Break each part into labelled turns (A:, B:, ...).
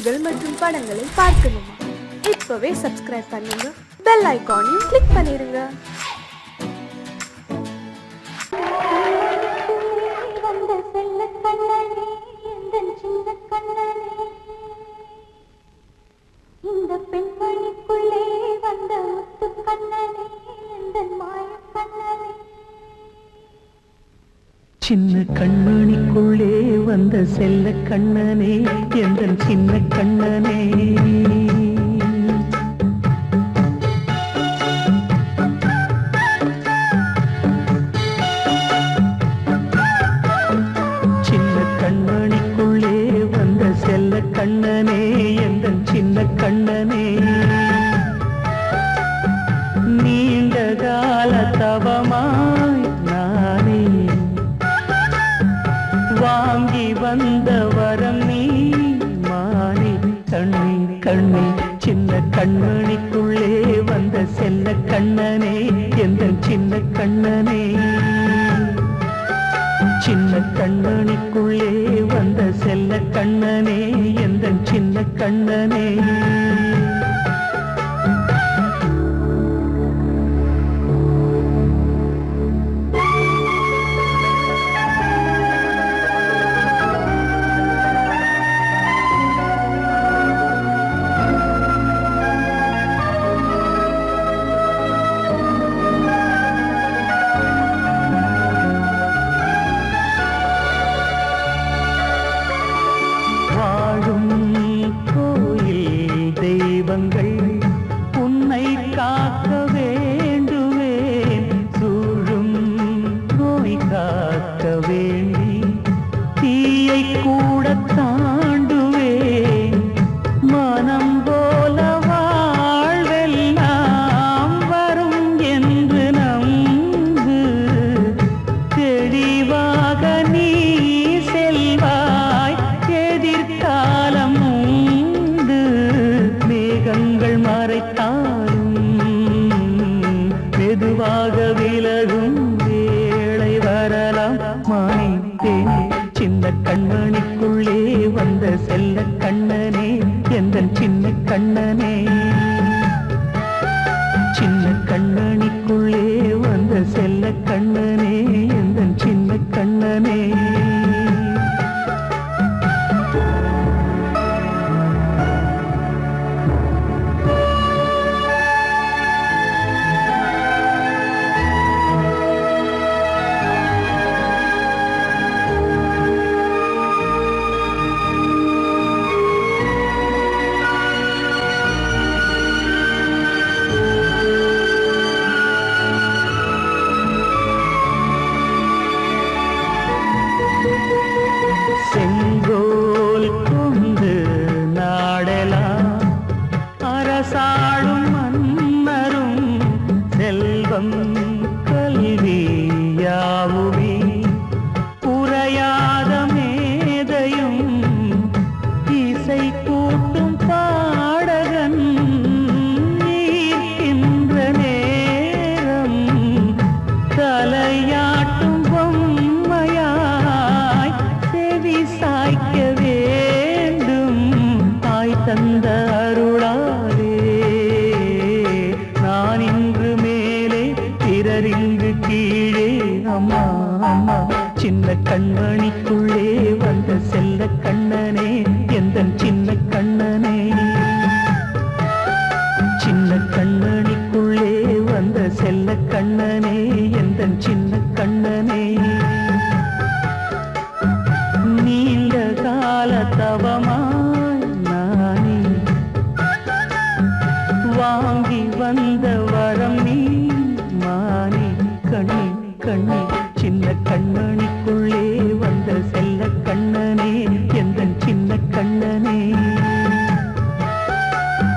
A: பாடல்கள் மற்றும் படங்களை பார்க்கணுமா? இப்பவே சப்ஸ்கிரைப் பண்ணுங்க, பெல் ஐகானையும் கிளிக் பண்ணிருங்க.
B: இந்த பெண்மணிக்குள்ளே வந்த முத்து கண்ணனே, இந்த மாய கண்ணனே.
C: சின்ன கண்மணிக்குள்ளே வந்த செல்ல கண்ணனே, எந்த சின்ன கண்ணனே. சின்ன கண்மணிக்குள்ளே வந்த செல்ல கண்ணனே, எந்த சின்ன கண்ணனே. நீண்ட கால தவமாய் நானே வாங்கி வந்த வரம் நீ மானே. கண்ணே கண்ணே, சின்ன கண்மணிக்குள்ளே வந்த செல்ல கண்ணனே, எந்த சின்ன கண்ணனே. சின்ன கண்மணிக்குள்ளே வந்த செல்ல கண்ணனே, எந்த சின்ன கண்ணனே. வாழும் கோயில் தெய்வங்கள் உன்னை காக்க வேண்டுவேன், சூழும் நோய் காக்க வேண்டி தீயை கூட தாண்டுவேன். மனம் போல வாழ்வெல்லாம் வரும் என்று நம்பு, தெளிவாக நீ செல்வாய், எதிர்காலம் உண்டு. மேகங்கள் மறைத்தாலும் மெதுவாக விலகும் வேளை வரலாம். மானேன் சின்ன கண்மணிக்குள்ளே வந்த செல்ல கண்ணனே, எந்த சின்ன கண்ணனே. சின்ன கண்ணனிக்குள்ளே வந்த செல்ல கண்ணனே, எந்த சின்ன கண்ணனே. செங்கோல் கொண்டு நாடலாம் அரசாளும் மன்னரும், செல்வம் கல்வி யாவுமே உரையாத மேதையும், இசை கூட்டும் பாடகன் ஈர்க்கின்ற நேரம், தலையாட்டும் பொம்மையாய் செவி சாய்க்க வேண்டும். தாய் தந்த அருளாலே நான் இன்று மேலே, பிறரிங்கு கீழே. அம்மா அம்மா, சின்ன கண்மணிக்குள்ளே வந்த செல்ல கண்ணனே, எந்த சின்ன கண்ணனே. சின்ன கண்மணிக்குள்ளே வந்த செல்ல கண்ணனே, எந்த சின்ன கண்ணனே. நீண்ட கால தவமாய் நானே வாங்கி வந்த வரம் நீ மானே. கண்ணே கண்ணே, சின்ன கண்மணிக்குள்ளே வந்த செல்ல கண்ணனே, எந்த சின்ன கண்ணனே.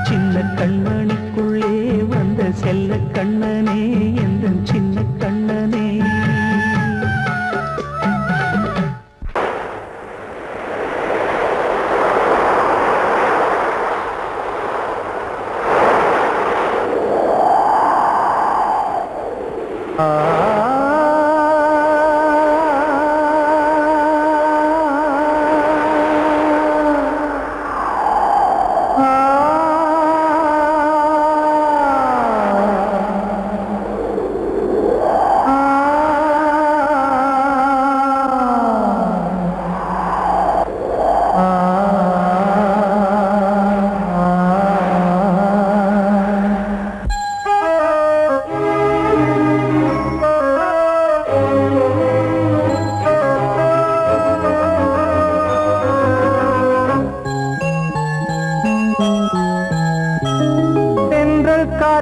C: சின்ன கண்மணிக்குள்ளே வந்த செல்ல கண்ணனே, எந்த சின்ன கண்ணனே.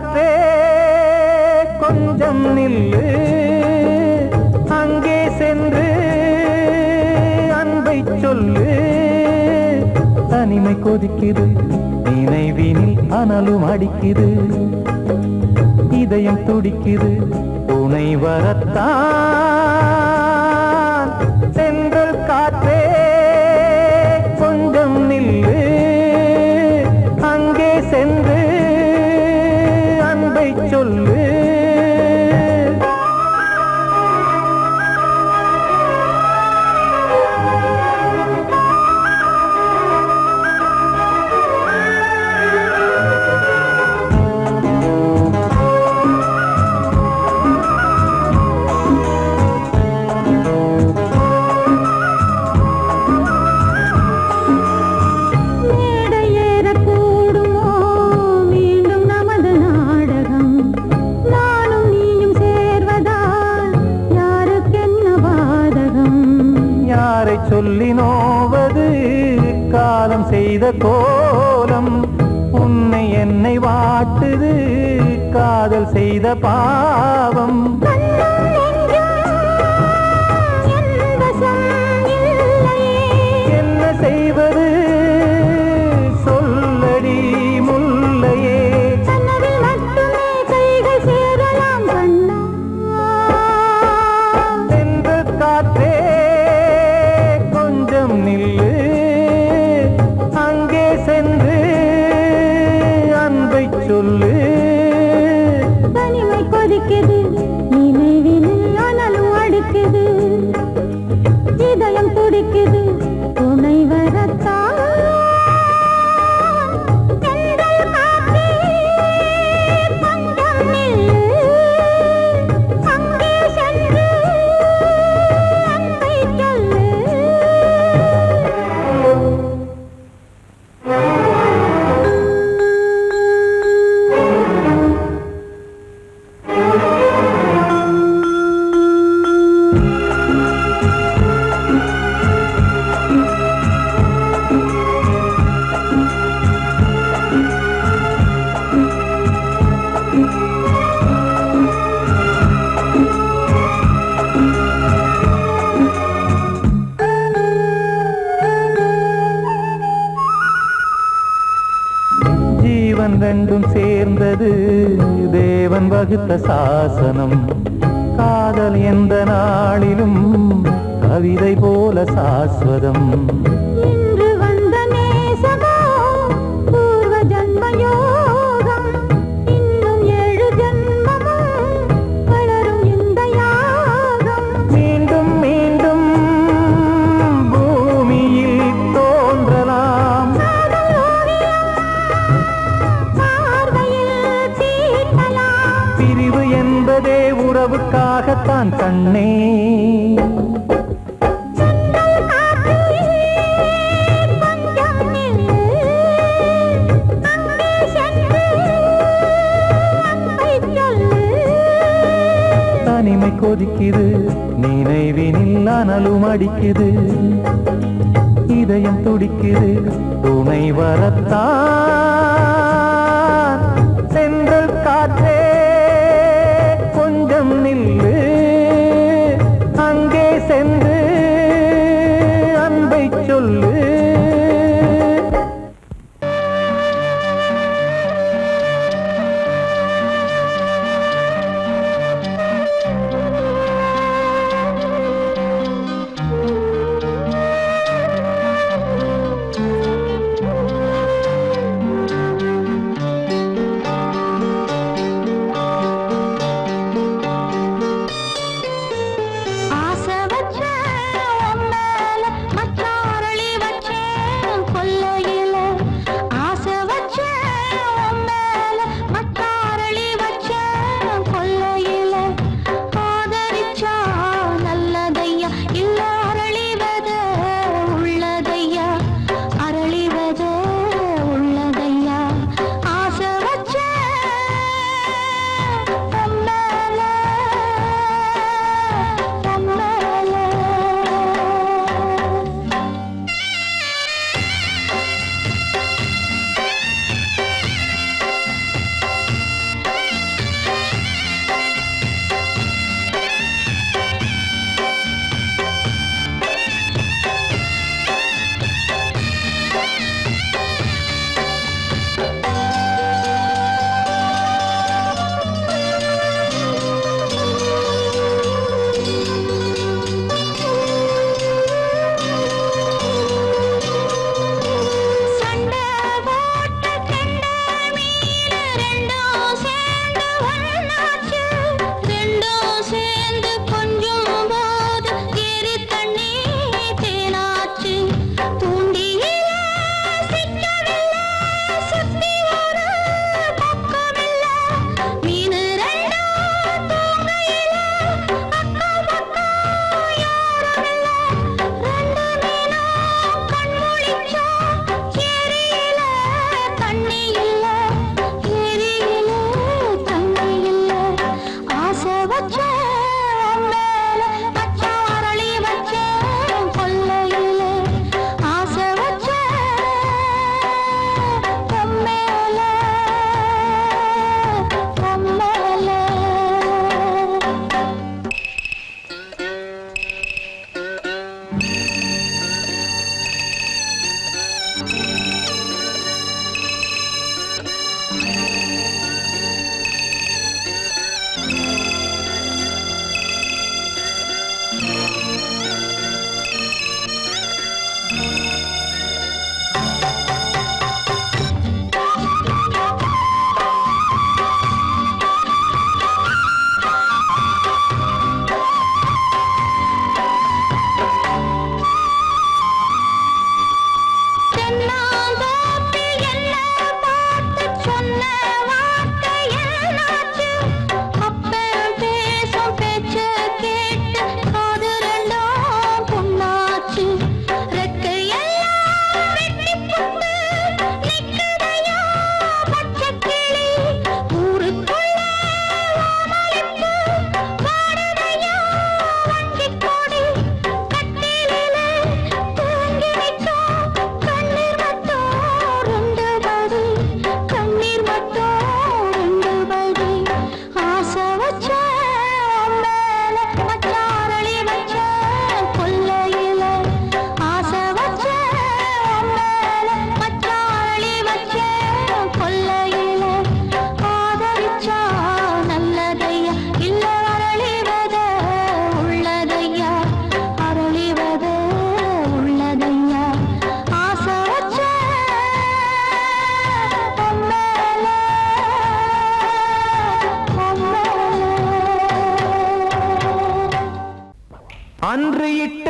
C: காற்றே கொஞ்சம் நில்லு அங்கே சென்று அன்பை சொல்லு தனிமை கொதிக்குது நினைவினில் அனலும் அடிக்குது இதயம் துடிக்குது துணை வரத்தான் சென்றல் காற்றே கொஞ்சம் நில்லு அங்கே சென்று அன்பை சொல்லு சொல்லி நோவது காலம் செய்த கோலம் உன்னை என்னை வாட்டுது காதல் செய்த பாவம் என்ன செய்வது சொல்லடி முல்லையே சென்று காற்றே நில்லு அங்கே சென்று அன்பை சொல்லு
B: தனிமை கொதிக்குது நினைவினில் அனலும் அடிக்குது இதயம் துடிக்குது துணை வரத்தான்
C: ரெண்டும் சேர்ந்தது தேவன் வகுத்த சாசனம் காதல் எந்த நாளிலும் கவிதை போல சாஸ்வதம்
B: இன்று வந்த நேசமோ பூர்வ ஜன்ம யோகம் இன்னும் 7 ஜன்மமும் வளரும் இந்த யாகம்
C: மீண்டும் மீண்டும் பூமியில் தோன்றலாம் பிரிவு என்பதே உறவுக்காகத்தான் கண்ணே தனிமை கொதிக்குது நினைவினில் அனலும் அடிக்குது இதயம் துடிக்குது துணை வரத்தான் சென்றல் காற்றே கொஞ்சம் நில்லு அங்கே சென்று அன்பை சொல்லு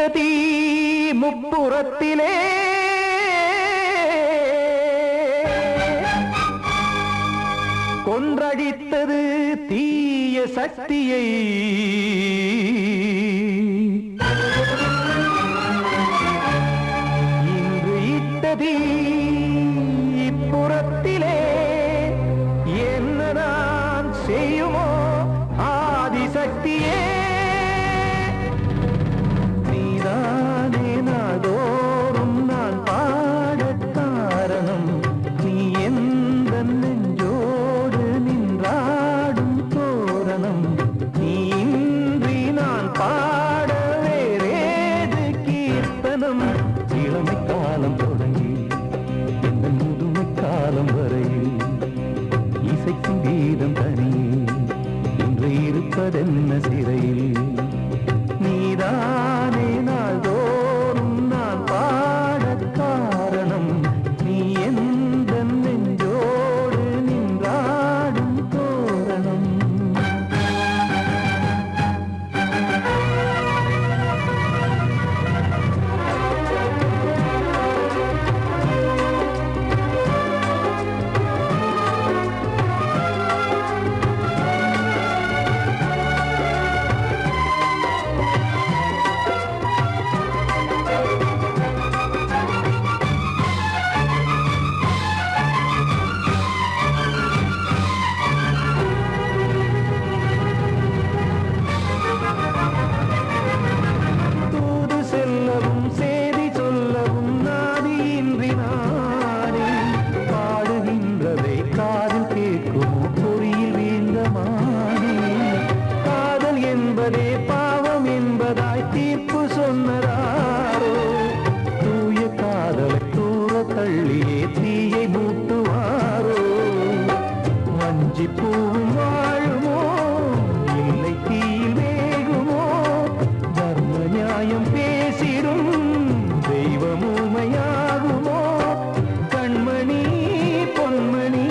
C: தீ முப்புறத்திலே கொன்றடித்தது தீய சக்தியை இன்று இட்ட தீ இப்புறத்திலே என்னதான் செய்யுமோ ஆதிசக்தியே நீதானே நாள்தோறும் நான் பாடக் காரணம் நீ எந்த நெஞ்சோடு நின்றாடும் தோரணம் நீ இன்றி நான் பாட வேறேது கீர்த்தனம் இளமை காலம் தொடங்கி இந்த முதுமை காலம் வரையில் இசைக்கும் கீதம் தனியே இன்று இருப்பதென்ன சிறையில் நீதானே நாள்தோறும் நான் பாடக் காரணம் நீ எந்த நெஞ்சோடு நின்றாடும் தோரணம் தூது செல்லவும் சேதி சொல்லவும் நாதியின்றி நானே பாடுகின்றதை காதில் கேட்குமோ பொறியில் வீழ்ந்தமானே காதல் என்பதே பாவம் என்பதாய் தீர்ப்பு சொன்னதாரோ தூய காதலை தூர தள்ளியே தீயை மூட்டுவாரோ வஞ்சி பூவும் வாழுமோ இல்லை தீயில் வேகுமோ தர்ம நியாயம் பேசிடும் தெய்வம் ஊமையாகுமோ கண்மணி பொன்மணி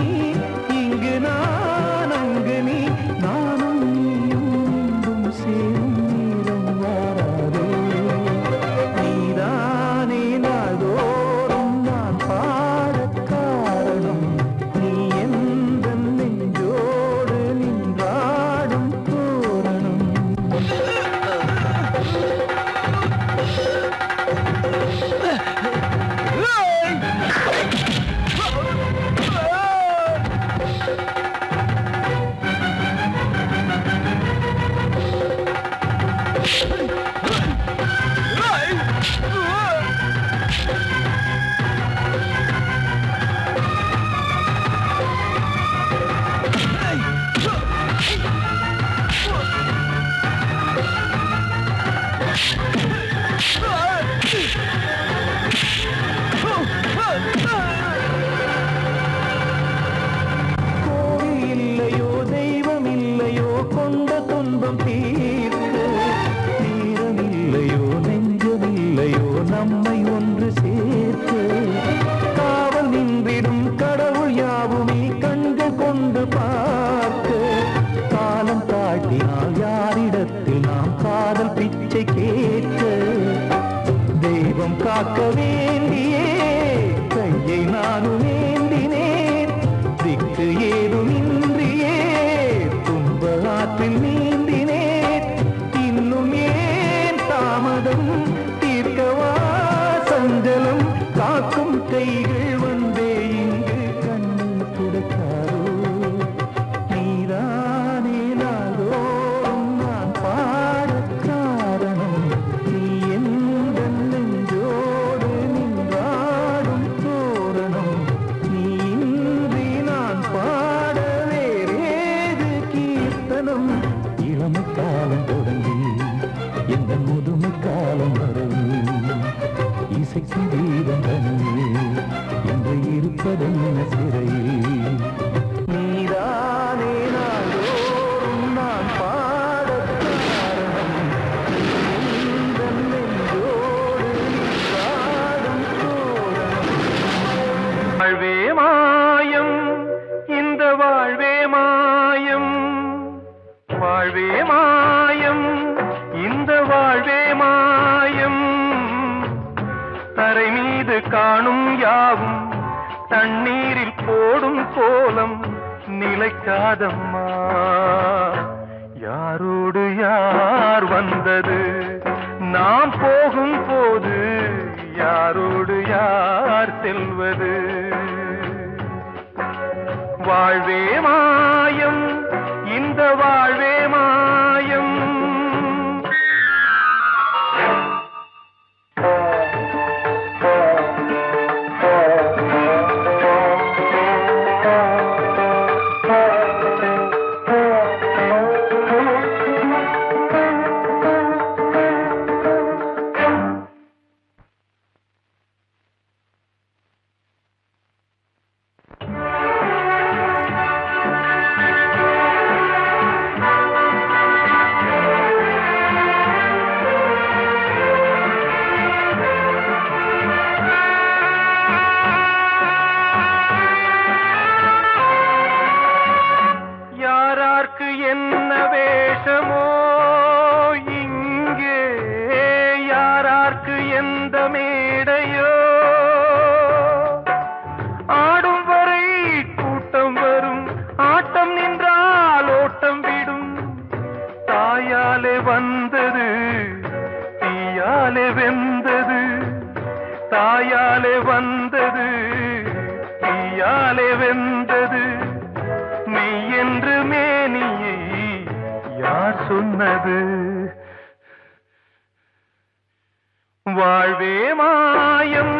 C: இங்கு நான் அங்கு நீ நானும் நீயும் மீண்டும் சேரும் நீரம் வாராதோ நீதானே நாள்தோறும் நான் பாடக் காரணம் நீ எந்த நெஞ்சோடு நின்றாடும் தோரணம் கோவில் இல்லையோ தெய்வம் இல்லையோ கொண்ட துன்பம் தீர்க்க நேரம் இல்லையோ நெஞ்சம் இல்லையோ நம்மை ஒன்று சேர்க்க காவல் நின்றிடும் கடவுள் யாவுமே கண்கள் கொண்டு பார்க்க காலம் தாட்டினால் யாரிடத்தில் நாம் காதல் பிச்சை கேட்க தெய்வம் காக்க வேண்டியே கையை நானும் ஏந்தினேன் திக்கு ஏதுமின்றியே துன்ப ஆற்றில் நீந்தினேன் இன்னும் ஏன் தாமதம் தீர்க்கவா சஞ்சலம் காக்கும் கைகள் வந்தே இங்கு கண்ணீர் துடைக்காரோ நீதானே நாள்தோறும் நான் பாடக் காரணம் நீ எந்த நெஞ்சோடு நின்றாடும் தோரணம் நீ இன்றி நான் பாட வேறேது கீர்த்தனம் இளமை காலம் தொடங்கி எந்த முதுமை காலம் வரையில் இசைக்கு வீதம் தனியே என்று இருப்பதென்ன சிறையில் நீதானே நாள்தோறும் நான் பாடக் காரணம் எந்த நெஞ்சோடு நின்றாடும் தோரணம் வாழ்வே மாயம் இந்த வாழ்வே மாயம் வாழ்வே மாயம் இந்த வாழ்வே மாயம் காணும் யாவும் தண்ணீரில் போடும் கோலம் நிலைக்காதம்மா. யாரோடு யார் வந்தது நாம் போகும் போது, யாரோடு யார் செல்வது? வாழ்வே மாயம், இந்த வாழ்வே மாயம். என்ன வேஷமோ இங்கே, யாரார்க்கு எந்த மேடையோ, ஆடும் வரை கூட்டம் வரும், ஆட்டம் நின்றால் ஓட்டம் விடும். தாயாலே வந்தது தீயாலே வெந்தது, தாயாலே வந்தது தீயாலே வெந்தது. மெய் என்று மேனியை யார் சொன்னது? வாழ்வே மாயம்,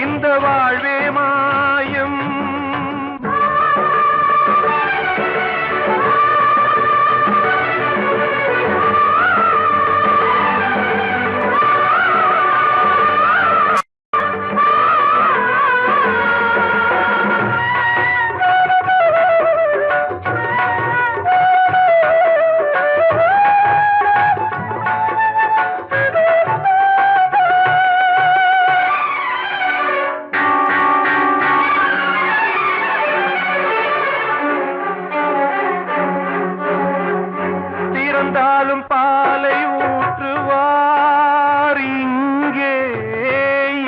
C: இந்த வாழ்வே மாயம். இறந்தாலும் பாலை ஊற்றுவார் இங்கே,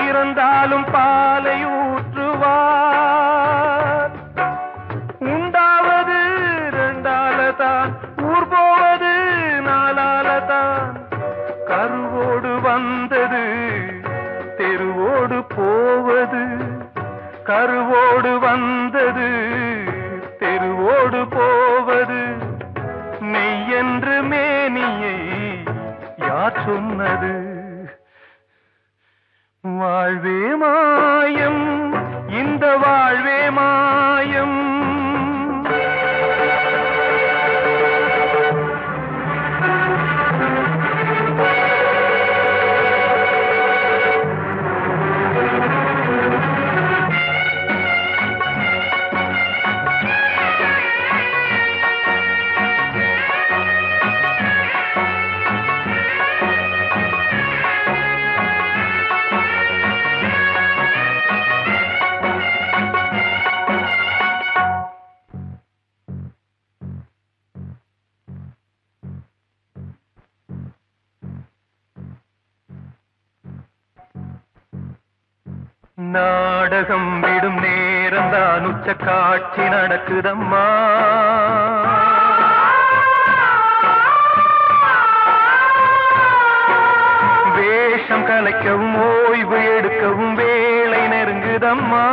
C: இறந்தாலும் பாலை ஊற்றுவார். உண்டாவது ரெண்டாலதான், ஊர் போவது நாலாலதான். கருவோடு வந்தது தெருவோடு போவது, கருவோடு வந்தது தெருவோடு போவது. மெய் என்று மேனியை யார் சொன்னது? வாழ்வே மாயம், இந்த வாழ்வே மாயம். நாடகம் விடும் நேரம்தான் உச்ச காட்சி நடக்குதம்மா. வேஷம் கலைக்கவும் ஓய்வு எடுக்கவும் வேளை நெருங்குதம்மா.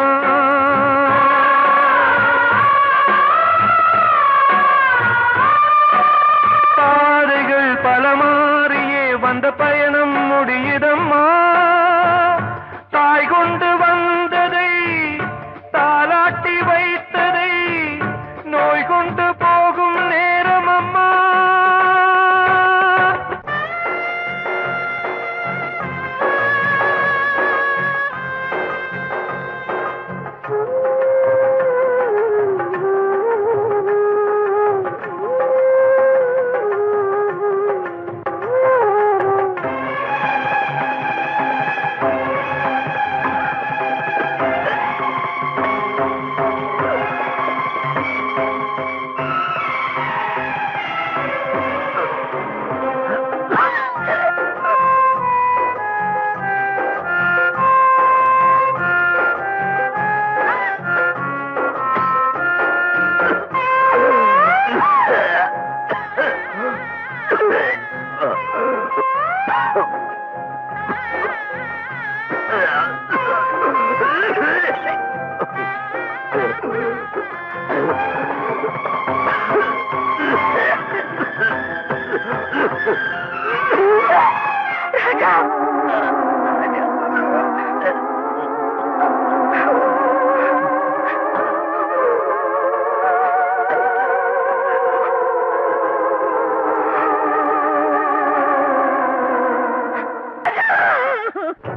C: பாதைகள் பல மாறியே வந்த பயணம் முடியுதம்மா. தாய் கொண்டு வந்ததை தாலாட்டி வைத்ததை நோய் கொண்டு போகும் நேரம் அம்மா.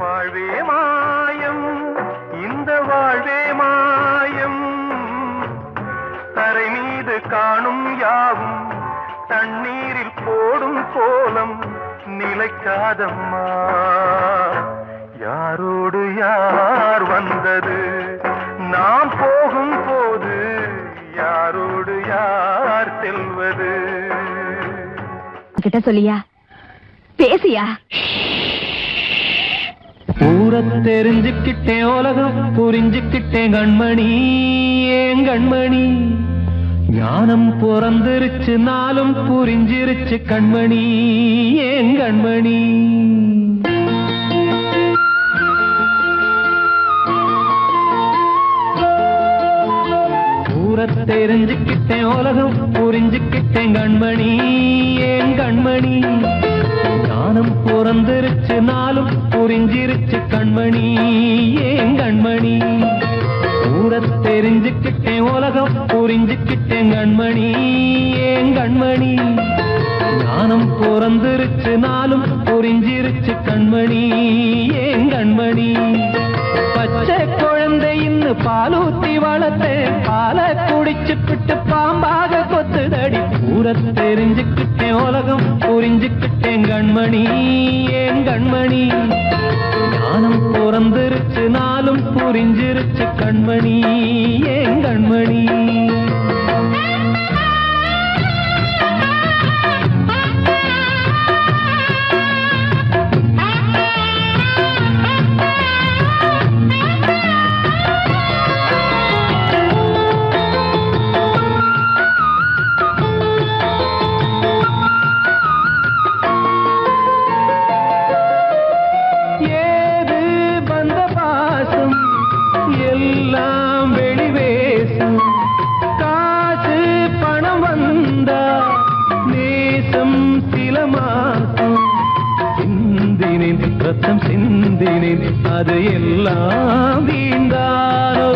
C: வாழ்வே மாயம், இந்த வாழ்வே மாயம், தரை மீது காணும் யாவும் தண்ணீரில் போடும் கோலம் நிலைக்காதம்மா. யாரோடு யார் வந்தது நாம் போகும் போது, யாரோடு யார் செல்வது?
B: கிட்ட சொல்லியா, பேசியா?
D: ஊரை தெரிஞ்சுக்கிட்டேன், உலகம் புரிஞ்சுக்கிட்டேன் கண்மணி, ஏன் கண்மணி. ஞானம் பிறந்திருச்சு, நாளும் புரிஞ்சிருச்சு கண்மணி, ஏன் கண்மணி. ஊரை தெரிஞ்சுக்கிட்டேன், உலகம் புரிஞ்சுக்கிட்டேன் கண்மணி, ஏன் கண்மணி. ஞானம் பிறந்திருச்சு, நாளும் புரிஞ்சிருச்சு கண்மணி, ஏன் கண்மணி. ஊரை தெரிஞ்சுக்கிட்டேன், உலகம் புரிஞ்சுக்கிட்டேன் கண்மணி, ஏன் கண்மணி. ஞானம் பிறந்திருச்சு, நாளும் புரிஞ்சிருச்சு கண்மணி, ஏன் கண்மணி. பச்சை குழந்தை இன்னும் பாலூத்தி வளர்த்தேன், பாலை குடிச்சுப்பிட்டு பாம்பாக கொத்துதடி. ஊரை தெரிஞ்சுக்கிட்டேன், உலகம் புரிஞ்சுக்கிட்டேன் கண்மணி, ஏன் கண்மணி. ஞானம் பிறந்திருச்சு, நாளும் புரிஞ்சிருச்சு கண்மணி, ஏன் கண்மணி. ரத்தம் சிந்தினேன், அது எல்லாம் வீண்டாரோ.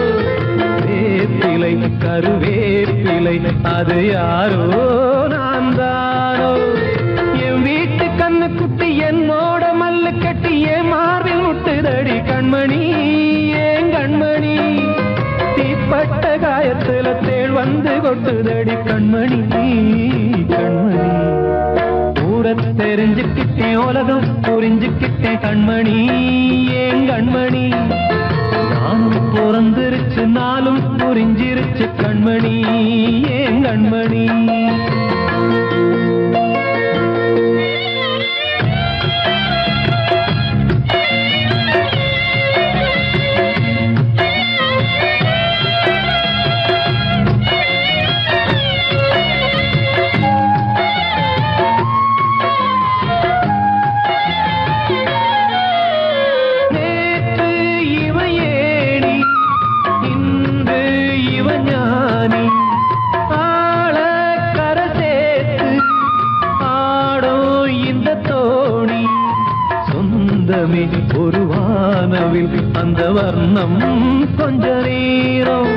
D: வேப்பிலை கருவேப்பிலை, அது யாரோ நான் தானோ. என் வீட்டு கண்ணு குட்டி என்னோட மல்லு கட்டி என் மார்பில் முட்டுதடி கண்மணி, ஏன் கண்மணி. தீப்பட்ட காயத்துல தேள் வந்து கொட்டுதடி கண்மணி, கண்மணி. ஊரை தெரிஞ்சுக்கிட்டேன், உலகம் புரிஞ்சுக்கிட்டேன் கண்மணி, ஏன் கண்மணி. நானும் பிறந்திருச்சு, நாளும் புரிஞ்சிருச்சு கண்மணி, ஏன் கண்மணி. ஒரு வானவில் அந்த வர்ணம் கொஞ்ச நேரம்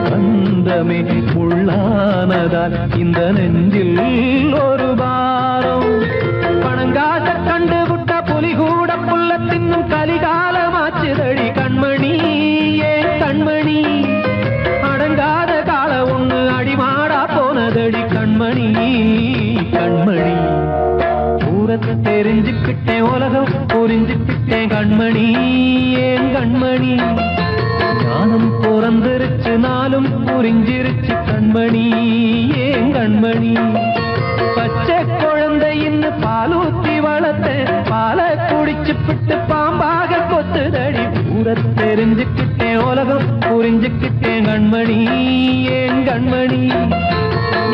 D: வந்தமே உள்ளானதால் இந்த நெஞ்சில் ஒரு பாரம். பணங்காச கண்டு விட்ட புலி கூட புல்ல தின்னும் கலிகாலமாச்சுதடி கண்மணி, ஏன் கண்மணி. அடங்காத கால ஒண்ணு அடிமாடா போனதடி கண்மணி, கண்மணி. ஊரை தெரிஞ்சுக்கிட்டேன், உலகம் புரிஞ்சுக்கிட்டேன் கண்மணி, ஏன் கண்மணி. ஞானம் பிறந்திருச்சு, நாளும் புரிஞ்சிருச்சு கண்மணி, ஏன் கண்மணி. பச்சை குழந்தை இன்னும் பாலூத்தி வளர்த்தேன், பாலை குடிச்சுப்பிட்டு பாம்பாக கொத்துதடி. ஊரை தெரிஞ்சுக்கிட்டேன், உலகம் புரிஞ்சுக்கிட்டேன் கண்மணி, ஏன் கண்மணி.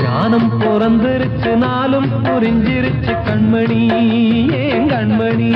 D: ஞானம் பிறந்திருச்சு, நாளும் புரிஞ்சிருச்சு கண்மணி, ஏன் கண்மணி.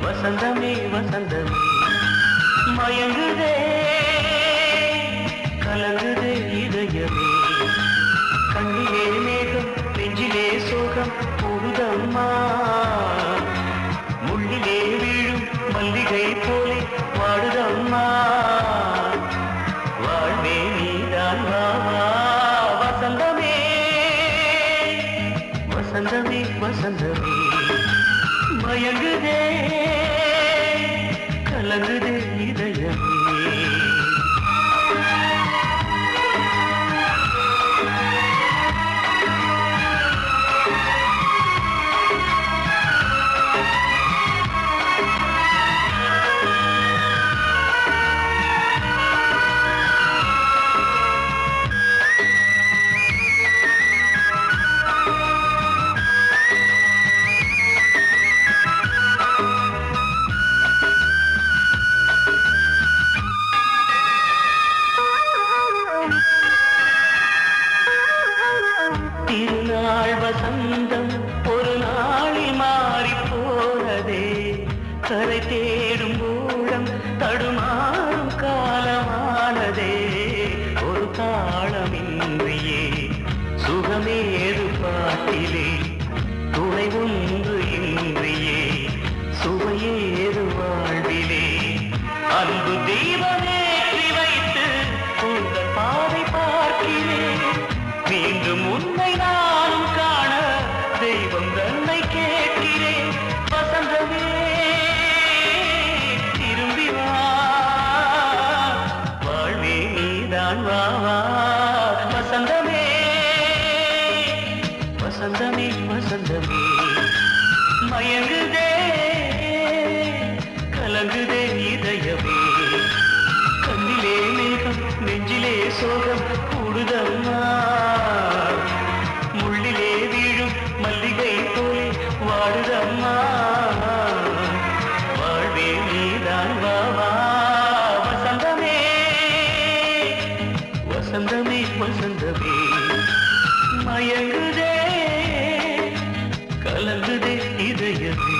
C: வசந்தமே வசந்தமே மயங்குதே கலங்குதே இதயமே கண்ணிலே மேகம் நெஞ்சிலே சோகம் போடுதம்மா முள்ளிலே வீழும் மல்லிகை போலே வாடுதம்மா வாழ்வே நீதான் வாவா வசந்தமே வசந்தமே வசந்தமே மயங்குதே கலங்குதே இதயமே திருநாள் வசந்தம் ஒரு நாளில் மாறி போனதே கரை தேடும் ஊழம் தடுமாறும் காலமானதே ஒரு தாளமின்றியே சுகமேது பாட்டிலே துணை ஒன்று இன்றியே சுவையேது வாழ்விலே அன்பு தீபமேற்றி வைத்து உங்கள் பாதை பார்க்கிறேன் மீண்டும் உன்னை நானும் காண தெய்வம் தன்னை கேட்கிறேன் வசந்தமே திரும்பி வா வாழ்வே நீதான் வா வா வசந்தமே வசந்தமே வசந்தமே மயங்குதே கலங்குதே இதயமே கண்ணிலே மேகம் நெஞ்சிலே சோகம் கூடுதம்மா முள்ளிலே வீழும் மல்லிகை போலே வாடுதம்மா வாழ்வே நீதான் வா வா வசந்தமே வசந்தமே வசந்தமே மயங்குதே கலங்குதே இதயமே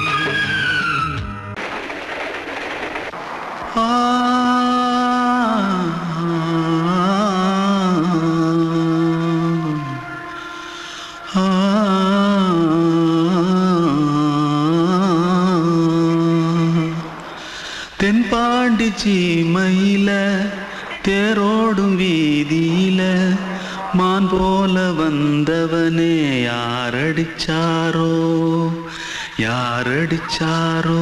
E: தென்பாண்டி சீமையில தேரோடும் வீதியில மான் போல வந்தவனே யாரடிச்சாரோ யாரடிச்சாரோ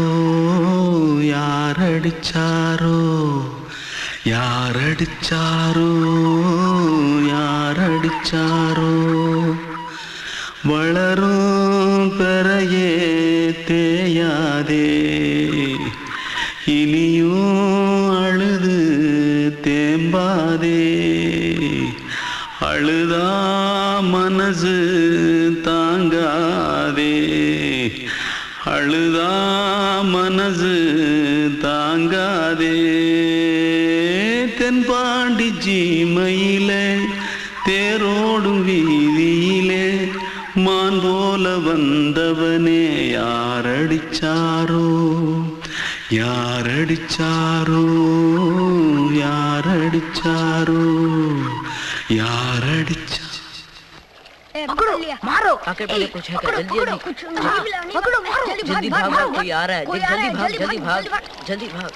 E: யாரடிச்சாரோ யாரடிச்சாரோ யாரடிச்சாரோ வளரும் பெறையே தேயாதே இனியும் அழுது தேம்பாதே அழுதா மனசு தாங்காதே அழுதா மனசு தாங்காதே தென்பாண்டி சீமையிலே தேரோடும் வீதியிலே மான் போல வந்தவனே யாரடிச்சாரோ யாரடிச்சாரோ யாரடிச்சாரோ யாரடிச்சா
B: पकड़ो मारो
F: आके पहले कुछ है क्या
B: पकड़ो मारो
F: जल्दी भाग कोई आ रहा है जल्दी भाग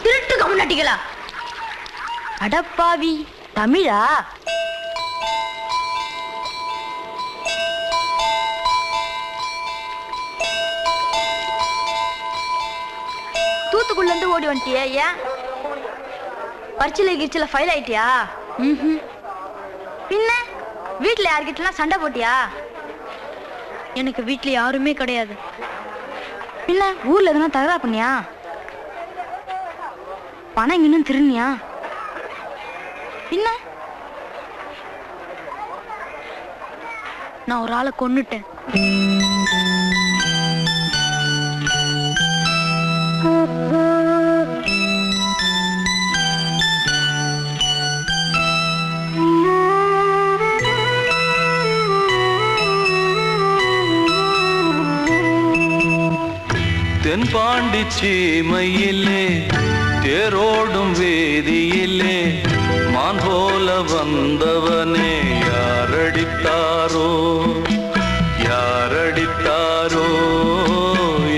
B: திருட்டு கம்முனட்டிகளா அடப்பாவி தமிழா தூத்துக்குள்ள இருந்து ஓடி வந்துட்டியா ஏன் பரிச்சையில கிரிச்சில ஃபைல் ஆயிட்டியா பின்ன வீட்டுல யார்கிட்டலாம் சண்டை போட்டியா எனக்கு வீட்ல யாருமே கிடையாது. பின்ன ஊர்ல எதனா தகராறு பண்ணியா? பணம் இன்னும் திருநியா? பின்ன நான் ஒரு ஆளை கொன்னுட்டேன்.
E: தென்பாண்டி சீமையிலே தேரோடும் வேதியிலே மான் போல வந்தவனே யாரடித்தாரோ யாரடித்தாரோ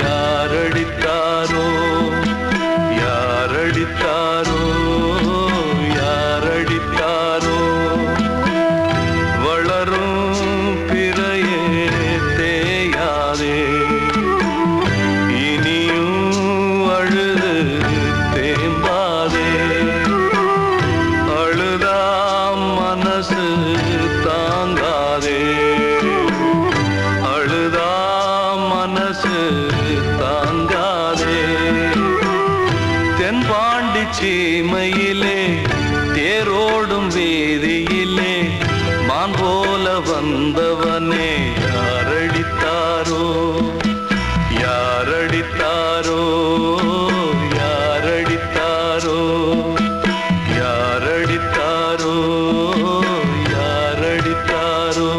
E: யாரடித்தாரோ யாரடித்தாரோ யாரடித்தாரோ வளரும் பிறையே தேயாதே சீமையிலே தேரோடும் வேதியிலே மான் போல வந்தவனே யாரடித்தாரோ யாரடித்தாரோ யாரடித்தாரோ யாரடித்தாரோ யாரடித்தாரோ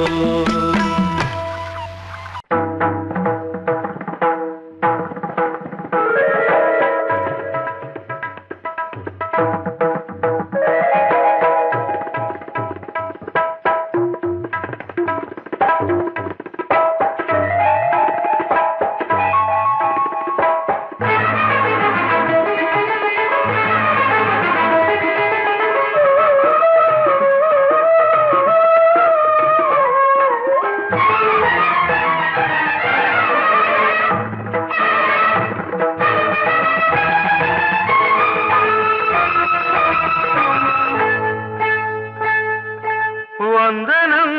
C: வந்தனம்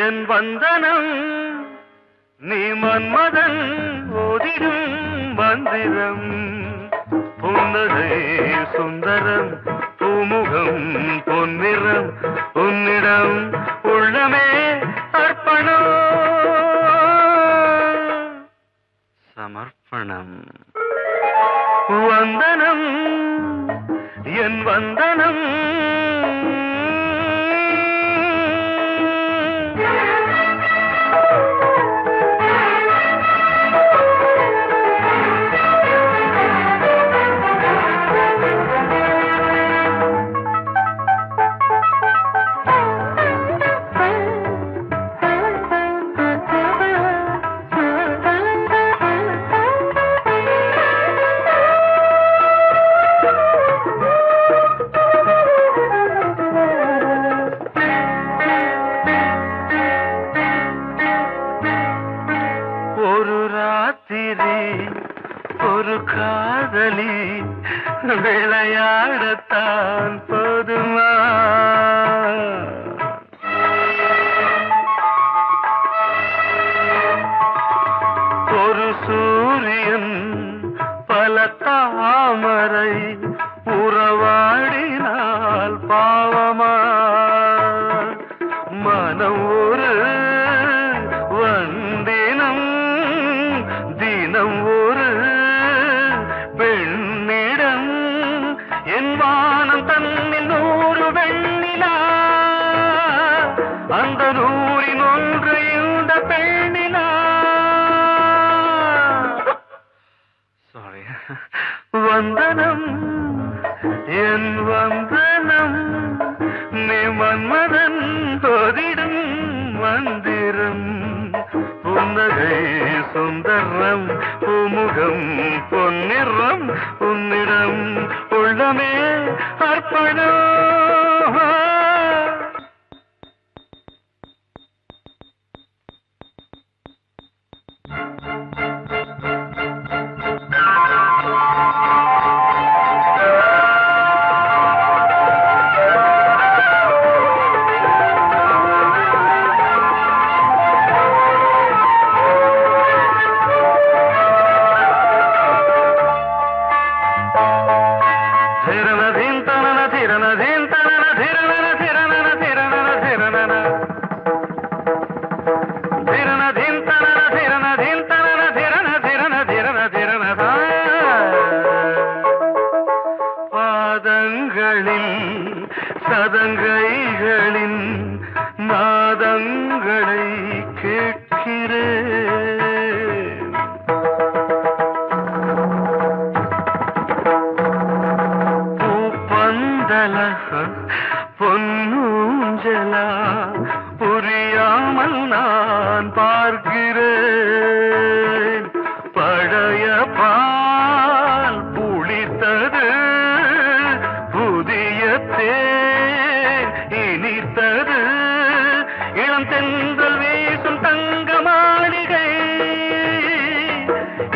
C: என் வந்தனம் நீ மன்மதன் ஓதிடும் மந்திரம் புன்னகை சுந்தரம் பூமுகம் பொன்னிறம் உன்னிடம் உள்ளமே அர்ப்பணம் சமர்ப்பணம் வந்தனம் என் வந்தனம் ஒரு காதலி விளையாடத்தான் போதுமா ஒரு சூரியன் பல தாமரை உறவாடினால் பாவமா மனம் ஒரு வந்தினம் தினம் ஒரு பெண்ணிடம் என் வானம் தன்னில் 100 வெண்ணிலா அந்த 100இன் ஒன்று இந்த பெண்ணிலா சாரி வந்தனம் என் வந்தனம் நீ மன்மதன் தோதிடும் மந்திரம் புன்னகை சுந்தரம் பூமுகம் பொன்னிறம் உன்னிடம் உள்ளமே அர்ப்பணம் பாதங்களை கேட்கிறேன். பூப்பந்தல பொன்னூஞ்சலா புரியாமல் நான் பார்க்கிறேன். பழைய பால் புளித்தது, புதிய தேன் இனித்தது, இளம் தென்றல் வீசும் தங்க மாளிகை,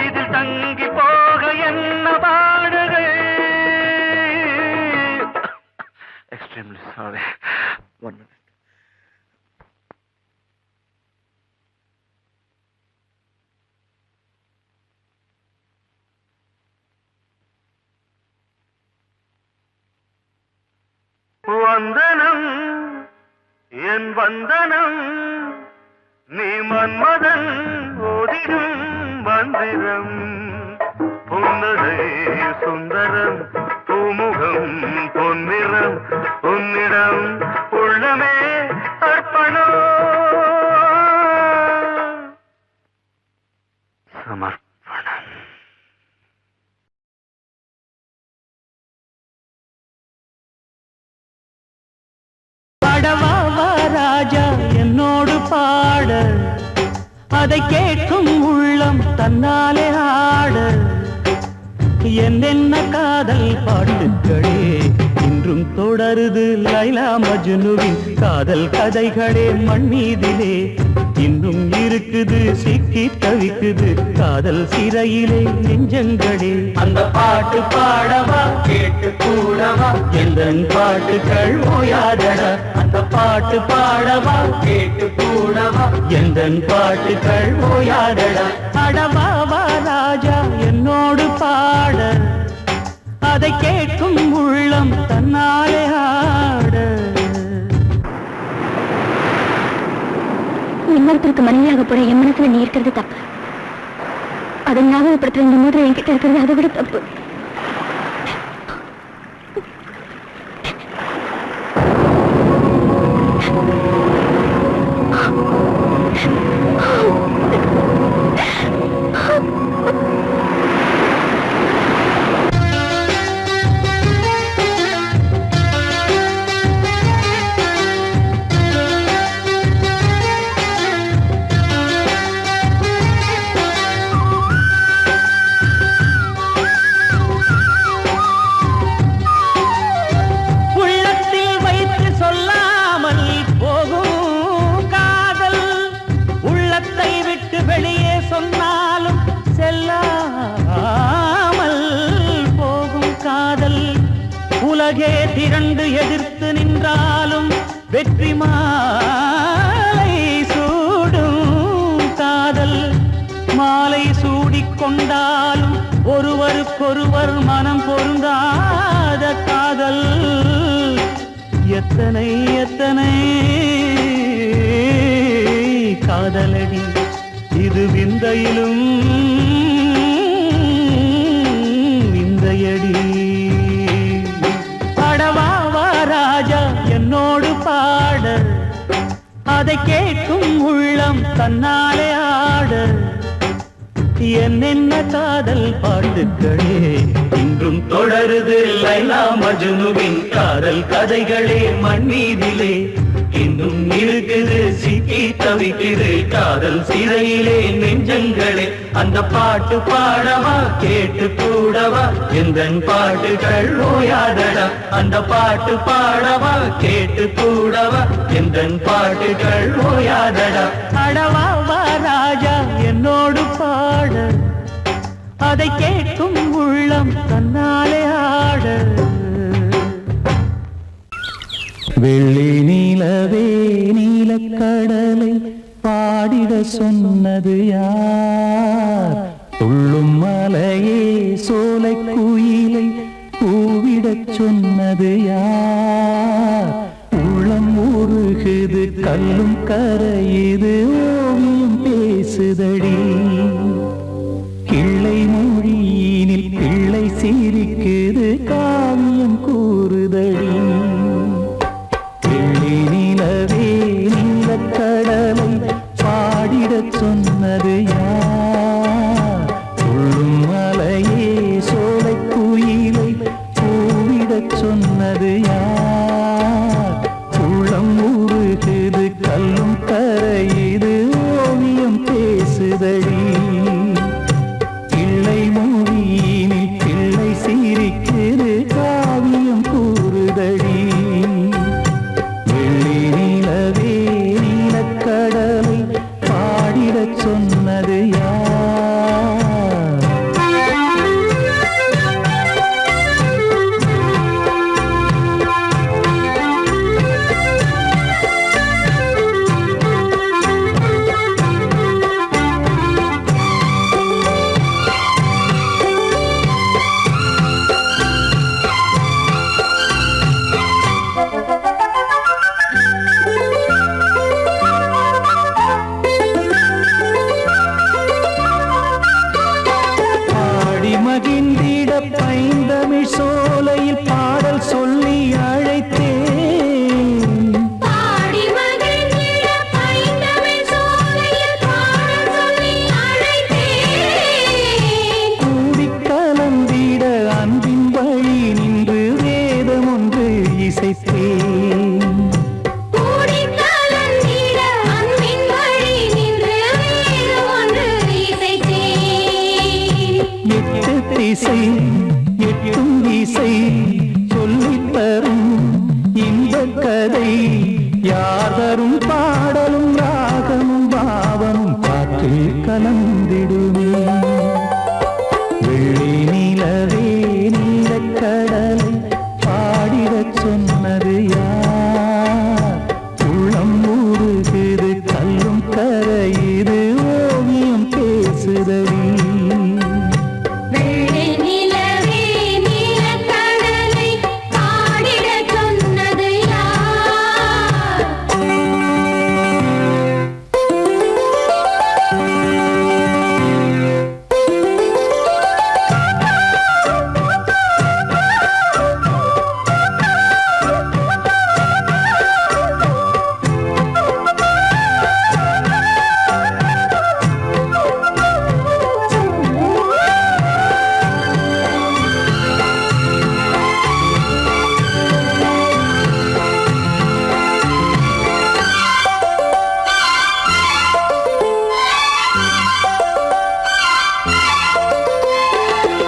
C: இதில் தங்கி போக என்ன பாடுகை. Extremely sorry. 1 minute. வந்தனம் என் வந்தனம், நீ மன்மதன் ஓதிடும் மந்திரம். புன்னகை சுந்தரம், பூமுகம் பொன்னிறம், உன்னிடம் உள்ளமே அர்ப்பணம் சமர்ப்பணம்.
D: பாடவா ராஜா என்னோடு பாட, அதை கேட்கும் உள்ளம் தன்னாலே ஆட. என்னென்ன காதல் பாட்டுகளே இன்றும் தொடருது, லைலா மஜ்னுவின் காதல் கதைகளே மண் மீதிலே. இன்னும் இருக்குது சிக்கி தவிக்குது காதல் சிறையிலே நெஞ்சங்களே. அந்த பாட்டு பாடவா கேட்டு கூடவா, எந்த பாட்டுகள் ஓயாதடா. அந்த பாட்டு பாடவா கேட்டு கூடவா, எந்த பாட்டுகள் ஓயாதடா. அடவாவா ராஜா என்னோடு பாட, அதை கேட்கும் உள்ளம் தன்னாலே ஆட.
B: இன்னொருத்தருக்கு மனைவியாக போற என் மனசுல நீ இருக்கிறது தப்பு. அதை ஞாபகப்படுத்துற இந்த மூதிரை என்கிட்ட இருக்கிறது அதை விட தப்பு.
D: வெளியே சொன்னாலும் செல்லாமல் போகும் காதல். உலகே திரண்டு எதிர்த்து நின்றாலும் வெற்றி மாலை சூடும் காதல். மாலை சூடிக்கொண்டாலும் ஒருவருக்கொருவர் மனம் பொருந்தாத காதல். எத்தனை எத்தனை காதலடி இது விந்தையிலும் விந்தையடி. பாடவா ராஜா என்னோடு பாட, அதை கேட்கும் உள்ளம் தன்னாலே ஆட. என்னென்ன காதல் பாட்டுகளே இன்றும் தொடருது, லைலா மஜ்னுவின் காதல் கதைகளே மண் மீதிலே. இன்னும் இருக்குது சிக்கி தவிக்குது காதல் சிறையிலே நெஞ்சங்களே. அந்த பாட்டு பாடவா கேட்டு கூடவா, எந்த பாட்டுகள் ஓயாதடா. அந்த பாட்டு பாடவா கேட்டு கூடவா, எந்த பாட்டுகள் ஓயாதடா. அடவாவா ராஜா என்னோடு பாட, அதை கேட்கும் உள்ளம் தன்னாலே ஆட. வெள்ளி நீலவே நீலக்கடலை பாடிட சொன்னது யார்? துள்ளும் மலையே சோலை குயிலை கூவிடச் சொன்னது யார்? உள்ளம் உருகுது கல்லும் கரையுது ஓவியம் பேசுதடி. கிள்ளை மொழியினில் பிள்ளை சிரிக்குது காவியம் கூறுதடி. நிலவே நீலக்க கரையுது ஓவியம் பேசுதடி பிள்ளை மொழியினில் பிள்ளை சிரிக்குது காவியம் கூறுதடி வெள்ளி நிலவே நீலக்கடலை பாடிடச் சொன்னது யார் மகிழ்ந்திட பைந்தமிழ் சோலையில் பாடல் சொல்லி அழைத்தேன்
B: பாடி மகிழ்ந்திட பைந்தமிழ் சோலையில் பாடல் சொல்லி அழைத்தேன்
D: கூடி கலந்திட அன்பின் வழி நின்று வேதம் ஒன்று இசைத்தேன்
B: கூடி கலந்திட அன்பின் வழி நின்று வேதம் ஒன்று இசைத்தேன்
D: எட்டு திசை எட்டும் இசை சொல்லித் தரும் இந்த கதை யார் தரும் பாடலும் ராகமும் பாவமும் காற்றில் கலந்திடுமே வெள்ளி நிலவே நீலக்கடலை பாடிடச் சொன்னது யார் உள்ளம் ஊறுகுது கல்லும் கரையுது ஓவியம் பேசுதடி
B: வெள்ளி நிலவே நீலக்கடலை பாடிடச் சொன்னது யார்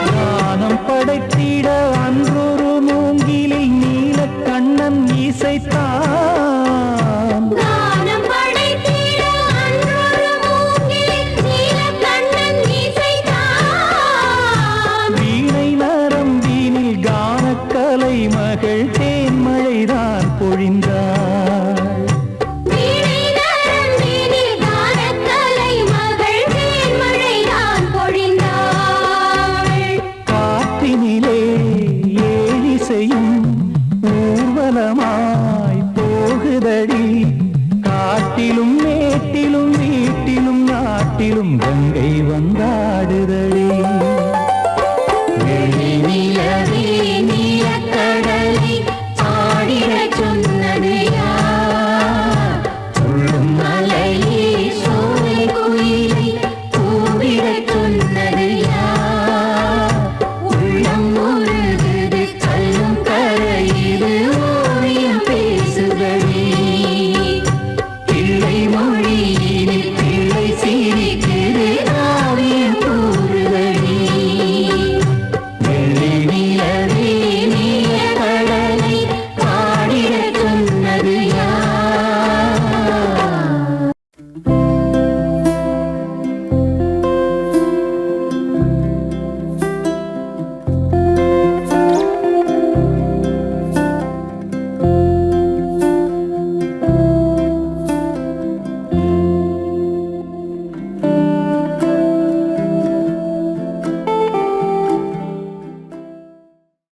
D: ஞானம் படைத்திட அன்றொரு மூங்கிலில் நீலக்கண்ணன் இசைத்தான்
B: கானம் படைத்திட அன்றொரு மூங்கில் நீலக்கண்ணன் இசைத்தான்
D: வீணை நரம்பினில் கானக்கலை மகள் தேன்மழைதான் பொழிந்தாள்
B: வீணை நரம்பினில் கானக்கலை மகள் தேன்மழைதான் பொழிந்தாள்
D: காற்றினிலே ஏழிசையும் ஊர்வலமாய் போகுதடி காட்டிலும் மேட்டிலும் வீட்டிலும் நாட்டிலும் கங்கை வந்தாடுதடி